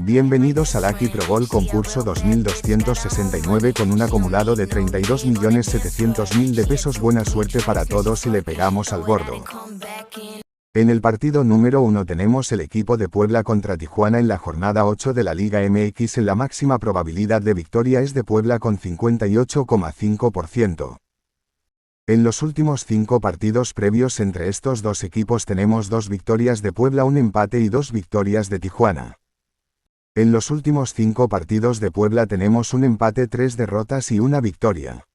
Bienvenidos al Lucky Pro Gol concurso 2269 con un acumulado de 32.700.000 de pesos. Buena suerte para todos y le pegamos al gordo. En el partido número 1 tenemos el equipo de Puebla contra Tijuana en la jornada 8 de la Liga MX. En la máxima probabilidad de victoria es de Puebla con 58,5%. En los últimos 5 partidos previos entre estos dos equipos tenemos 2 victorias de Puebla, un empate y 2 victorias de Tijuana. En los últimos 5 partidos de Puebla tenemos un empate, 3 derrotas y una victoria.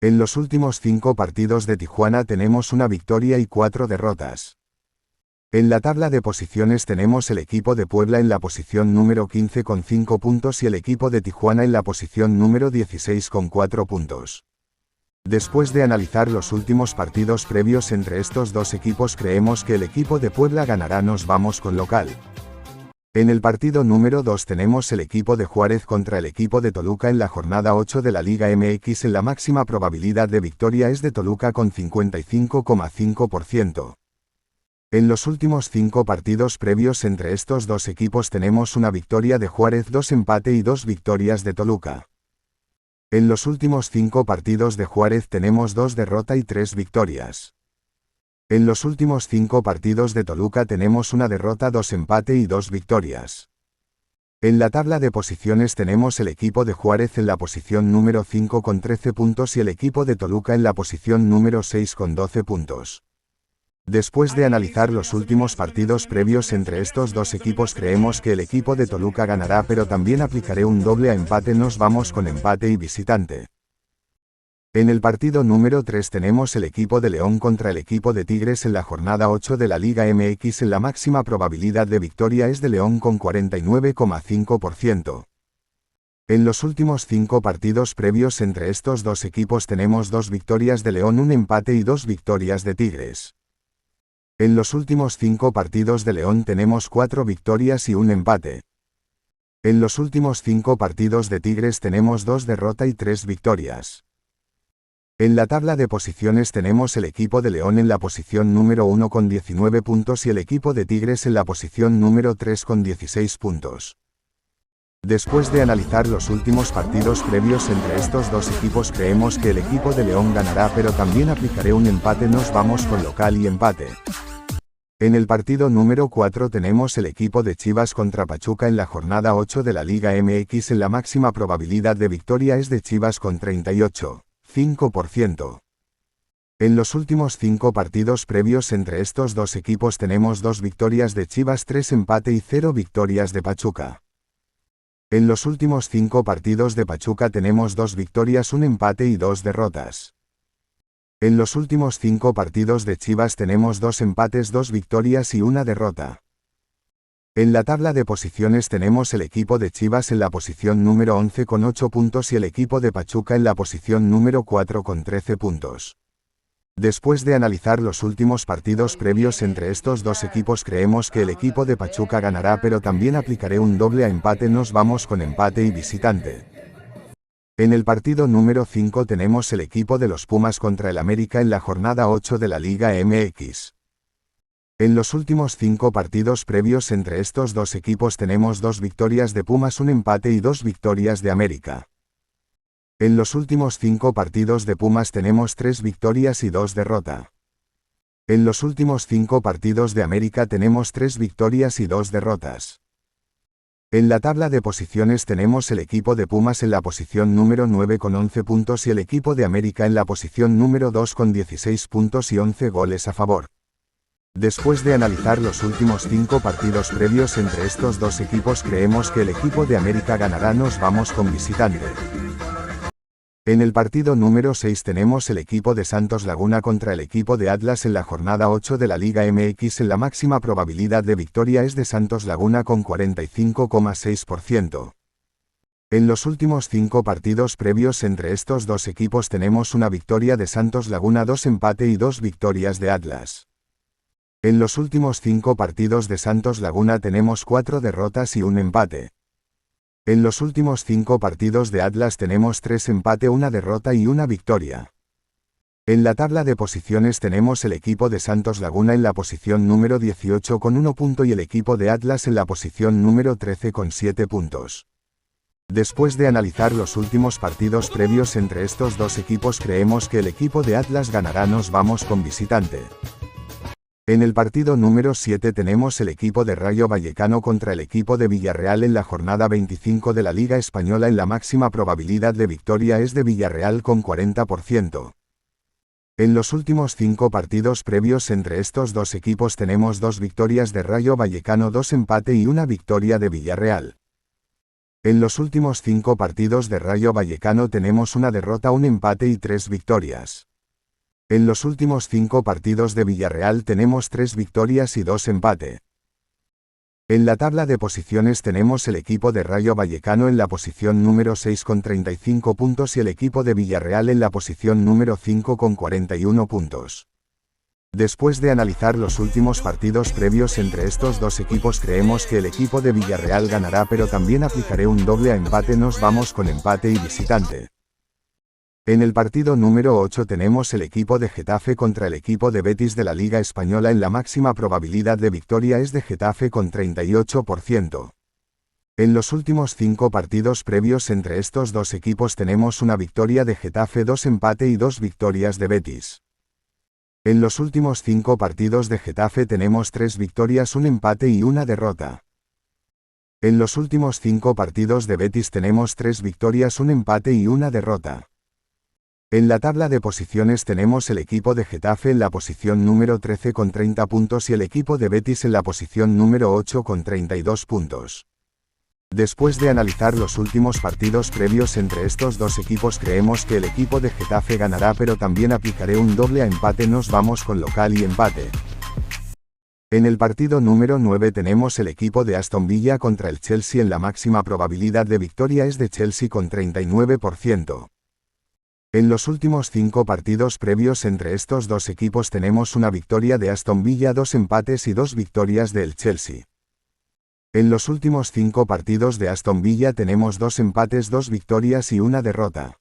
En los últimos 5 partidos de Tijuana tenemos una victoria y 4 derrotas. En la tabla de posiciones tenemos el equipo de Puebla en la posición número 15 con 5 puntos y el equipo de Tijuana en la posición número 16 con 4 puntos. Después de analizar los últimos partidos previos entre estos dos equipos, creemos que el equipo de Puebla ganará. Nos vamos con local. En el partido número 2 tenemos el equipo de Juárez contra el equipo de Toluca en la jornada 8 de la Liga MX. En la máxima probabilidad de victoria es de Toluca con 55,5%. En los últimos 5 partidos previos entre estos dos equipos tenemos una victoria de Juárez, 2 empate y 2 victorias de Toluca. En los últimos 5 partidos de Juárez tenemos 2 derrotas y 3 victorias. En los últimos 5 partidos de Toluca tenemos una derrota, 2 empate y 2 victorias. En la tabla de posiciones tenemos el equipo de Juárez en la posición número 5 con 13 puntos y el equipo de Toluca en la posición número 6 con 12 puntos. Después de analizar los últimos partidos previos entre estos dos equipos, creemos que el equipo de Toluca ganará, pero también aplicaré un doble a empate. Nos vamos con empate y visitante. En el partido número 3 tenemos el equipo de León contra el equipo de Tigres en la jornada 8 de la Liga MX. En la máxima probabilidad de victoria es de León con 49,5%. En los últimos 5 partidos previos entre estos dos equipos tenemos 2 victorias de León, un empate y 2 victorias de Tigres. En los últimos 5 partidos de León tenemos 4 victorias y un empate. En los últimos 5 partidos de Tigres tenemos 2 derrotas y 3 victorias. En la tabla de posiciones tenemos el equipo de León en la posición número 1 con 19 puntos y el equipo de Tigres en la posición número 3 con 16 puntos. Después de analizar los últimos partidos previos entre estos dos equipos, creemos que el equipo de León ganará, pero también aplicaré un empate. Nos vamos con local y empate. En el partido número 4 tenemos el equipo de Chivas contra Pachuca en la jornada 8 de la Liga MX. En la máxima probabilidad de victoria es de Chivas con 38,5%. En los últimos 5 partidos previos entre estos dos equipos tenemos 2 victorias de Chivas, 3 empate y 0 victorias de Pachuca. En los últimos 5 partidos de Pachuca tenemos 2 victorias, un empate y 2 derrotas. En los últimos 5 partidos de Chivas tenemos 2 empates, 2 victorias y una derrota. En la tabla de posiciones tenemos el equipo de Chivas en la posición número 11 con 8 puntos y el equipo de Pachuca en la posición número 4 con 13 puntos. Después de analizar los últimos partidos previos entre estos dos equipos, creemos que el equipo de Pachuca ganará, pero también aplicaré un doble a empate. Nos vamos con empate y visitante. En el partido número 5 tenemos el equipo de los Pumas contra el América en la jornada 8 de la Liga MX. En los últimos 5 partidos previos entre estos dos equipos tenemos 2 victorias de Pumas, un empate y 2 victorias de América. En los últimos 5 partidos de Pumas tenemos 3 victorias y 2 derrotas. En los últimos 5 partidos de América tenemos 3 victorias y 2 derrotas. En la tabla de posiciones tenemos el equipo de Pumas en la posición número 9 con 11 puntos y el equipo de América en la posición número 2 con 16 puntos y 11 goles a favor. Después de analizar los últimos 5 partidos previos entre estos dos equipos, creemos que el equipo de América ganará. Nos vamos con visitante. En el partido número 6 tenemos el equipo de Santos Laguna contra el equipo de Atlas en la jornada 8 de la Liga MX. En la máxima probabilidad de victoria es de Santos Laguna con 45,6%. En los últimos 5 partidos previos entre estos dos equipos tenemos una victoria de Santos Laguna, 2 empate y 2 victorias de Atlas. En los últimos 5 partidos de Santos Laguna tenemos 4 derrotas y un empate. En los últimos 5 partidos de Atlas tenemos 3 empate, una derrota y una victoria. En la tabla de posiciones tenemos el equipo de Santos Laguna en la posición número 18 con 1 punto y el equipo de Atlas en la posición número 13 con 7 puntos. Después de analizar los últimos partidos previos entre estos dos equipos, creemos que el equipo de Atlas ganará. Nos vamos con visitante. En el partido número 7 tenemos el equipo de Rayo Vallecano contra el equipo de Villarreal en la jornada 25 de la Liga Española. En la máxima probabilidad de victoria es de Villarreal con 40%. En los últimos 5 partidos previos entre estos dos equipos tenemos 2 victorias de Rayo Vallecano, 2 empate y 1 victoria de Villarreal. En los últimos 5 partidos de Rayo Vallecano tenemos 1 derrota, 1 empate y 3 victorias. En los últimos 5 partidos de Villarreal tenemos 3 victorias y 2 empate. En la tabla de posiciones tenemos el equipo de Rayo Vallecano en la posición número 6 con 35 puntos y el equipo de Villarreal en la posición número 5 con 41 puntos. Después de analizar los últimos partidos previos entre estos dos equipos, creemos que el equipo de Villarreal ganará, pero también aplicaré un doble a empate. Nos vamos con empate y visitante. En el partido número 8 tenemos el equipo de Getafe contra el equipo de Betis de la Liga Española. En la máxima probabilidad de victoria es de Getafe con 38%. En los últimos 5 partidos previos entre estos dos equipos tenemos 1 victoria de Getafe, 2 empate y 2 victorias de Betis. En los últimos 5 partidos de Getafe tenemos 3 victorias, 1 empate y 1 derrota. En los últimos 5 partidos de Betis tenemos 3 victorias, 1 empate y 1 derrota. En la tabla de posiciones tenemos el equipo de Getafe en la posición número 13 con 30 puntos y el equipo de Betis en la posición número 8 con 32 puntos. Después de analizar los últimos partidos previos entre estos dos equipos, creemos que el equipo de Getafe ganará, pero también aplicaré un doble a empate. Nos vamos con local y empate. En el partido número 9 tenemos el equipo de Aston Villa contra el Chelsea. En la máxima probabilidad de victoria es de Chelsea con 39%. En los últimos 5 partidos previos entre estos dos equipos tenemos 1 victoria de Aston Villa, 2 empates y 2 victorias del Chelsea. En los últimos 5 partidos de Aston Villa tenemos 2 empates, 2 victorias y 1 derrota.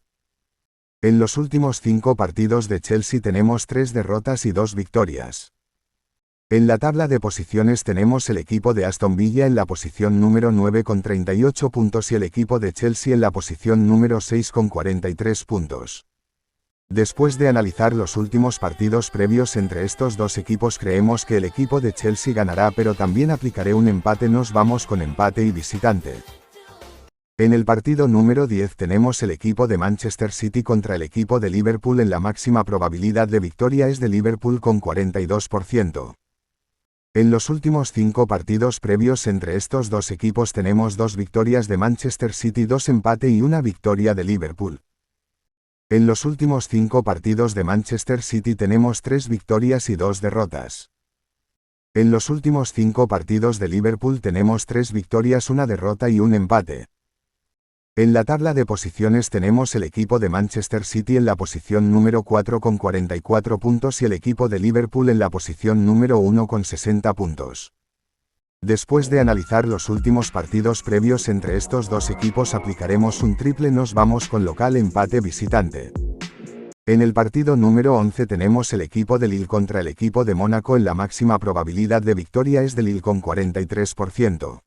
En los últimos 5 partidos de Chelsea tenemos 3 derrotas y 2 victorias. En la tabla de posiciones tenemos el equipo de Aston Villa en la posición número 9 con 38 puntos y el equipo de Chelsea en la posición número 6 con 43 puntos. Después de analizar los últimos partidos previos entre estos dos equipos, creemos que el equipo de Chelsea ganará, pero también aplicaré un empate. Nos vamos con empate y visitante. En el partido número 10 tenemos el equipo de Manchester City contra el equipo de Liverpool. En la máxima probabilidad de victoria es de Liverpool con 42%. En los últimos 5 partidos previos entre estos dos equipos tenemos 2 victorias de Manchester City, 2 empate y 1 victoria de Liverpool. En los últimos 5 partidos de Manchester City tenemos 3 victorias y 2 derrotas. En los últimos 5 partidos de Liverpool tenemos 3 victorias, 1 derrota y 1 empate. En la tabla de posiciones tenemos el equipo de Manchester City en la posición número 4 con 44 puntos y el equipo de Liverpool en la posición número 1 con 60 puntos. Después de analizar los últimos partidos previos entre estos dos equipos, aplicaremos un triple. Nos vamos con local, empate, visitante. En el partido número 11 tenemos el equipo de Lille contra el equipo de Mónaco. En la máxima probabilidad de victoria es de Lille con 43%.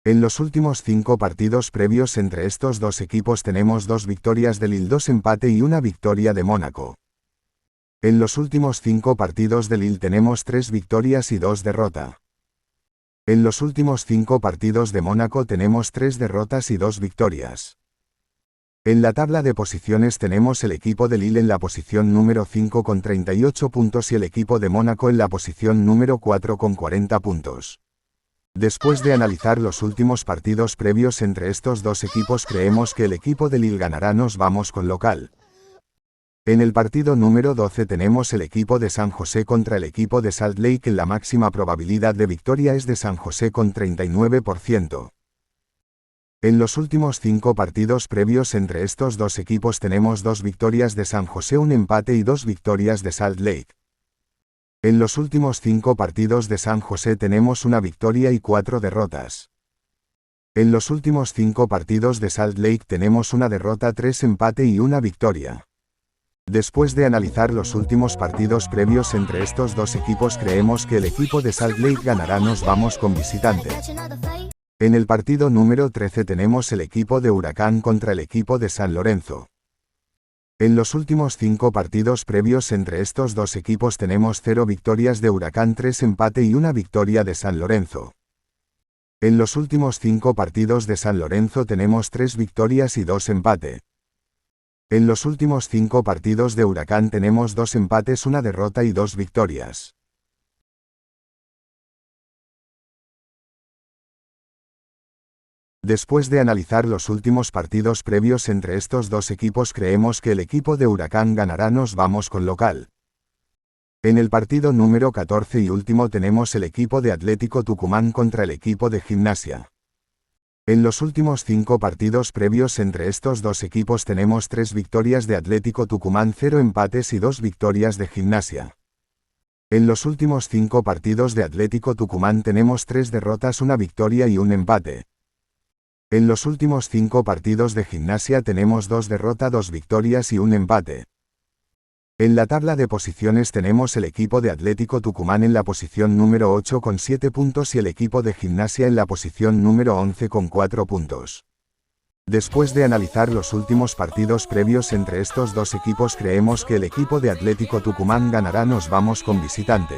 En los últimos 5 partidos previos entre estos dos equipos tenemos 2 victorias de Lille, 2 empate y 1 victoria de Mónaco. En los últimos 5 partidos de Lille tenemos 3 victorias y 2 derrotas. En los últimos 5 partidos de Mónaco tenemos 3 derrotas y 2 victorias. En la tabla de posiciones tenemos el equipo de Lille en la posición número 5 con 38 puntos y el equipo de Mónaco en la posición número 4 con 40 puntos. Después de analizar los últimos partidos previos entre estos dos equipos, creemos que el equipo de Lille ganará. Nos vamos con local. En el partido número 12 tenemos el equipo de San José contra el equipo de Salt Lake. En la máxima probabilidad de victoria es de San José con 39%. En los últimos 5 partidos previos entre estos dos equipos tenemos 2 victorias de San José, 1 empate y 2 victorias de Salt Lake. En los últimos 5 partidos de San José tenemos 1 victoria y 4 derrotas. En los últimos 5 partidos de Salt Lake tenemos 1 derrota, 3 empate y 1 victoria. Después de analizar los últimos partidos previos entre estos dos equipos, creemos que el equipo de Salt Lake ganará. Nos vamos con visitante. En el partido número 13 tenemos el equipo de Huracán contra el equipo de San Lorenzo. En los últimos 5 partidos previos entre estos dos equipos tenemos 0 victorias de Huracán, 3 empate y 1 victoria de San Lorenzo. En los últimos 5 partidos de San Lorenzo tenemos 3 victorias y 2 empate. En los últimos 5 partidos de Huracán tenemos 2 empates, 1 derrota y 2 victorias. Después de analizar los últimos partidos previos entre estos dos equipos, creemos que el equipo de Huracán ganará. Nos vamos con local. En el partido número 14 y último tenemos el equipo de Atlético Tucumán contra el equipo de Gimnasia. En los últimos 5 partidos previos entre estos dos equipos tenemos 3 victorias de Atlético Tucumán, 0 empates y 2 victorias de Gimnasia. En los últimos 5 partidos de Atlético Tucumán tenemos 3 derrotas, 1 victoria y 1 empate. En los últimos 5 partidos de Gimnasia tenemos 2 derrotas, 2 victorias y 1 empate. En la tabla de posiciones tenemos el equipo de Atlético Tucumán en la posición número 8 con 7 puntos y el equipo de Gimnasia en la posición número 11 con 4 puntos. Después de analizar los últimos partidos previos entre estos dos equipos, creemos que el equipo de Atlético Tucumán ganará. Nos vamos con visitante.